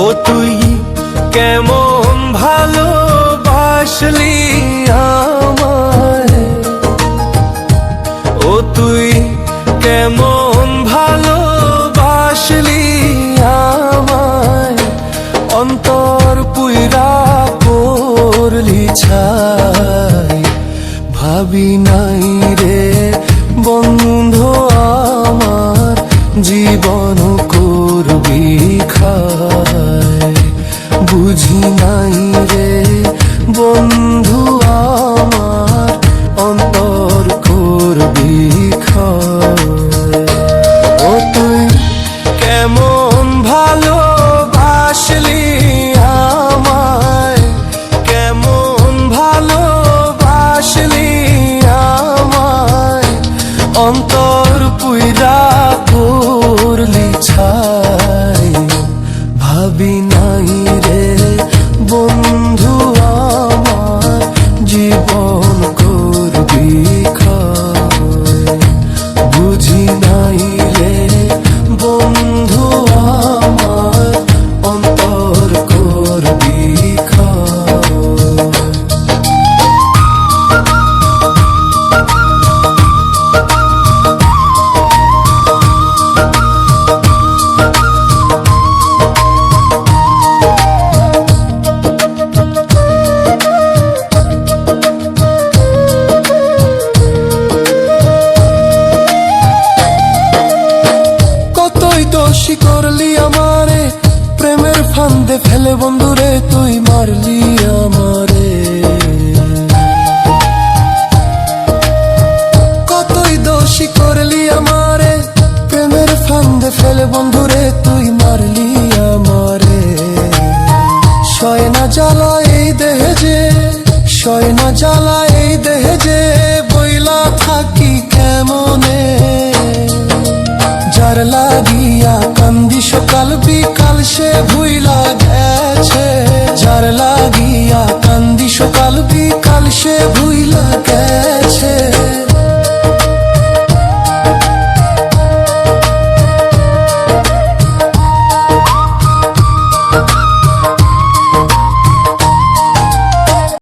ও তুই কেমন ভালোবাসলি আমায়, ও তুই কেমন ভালোবাসলি আমায়, অন্তর পুইরা করলি ছাই। ভাবি নাই রে বন্ধু আমার জীবন করবি খায়, বুঝি নাই রে বন্ধু আমার অন্তর করবি খায়। ও তুই কেমন ভালোবাসলি আমায়, কেমন ভালোবাসলি আমায়, অন্তর পুইরা করলি ছাই। ভাবি নাই রে বন্ধু আমার জীবন করবি খায়, বুঝি নাই রে বন্ধু আমার অন্তর করবি খায়। দোষী করলি আমারে প্রেমের ফান্দে ফেলে বন্ধুরে তুই মারলি আমারে, কতই দোষী করলি আমারে প্রেমের ফান্দে ফেলে বন্ধুরে তুই মারলি আমারে। সয় না জ্বালা এই দেহে যে, সয় না জ্বালা এই দেহে যে, বইলা থাকি কেমনে, যার লাগিয়া কান্দি সকাল বিকাল সে ভুইলা গেছে, যার লাগিয়া কান্দি সকাল বিকাল সে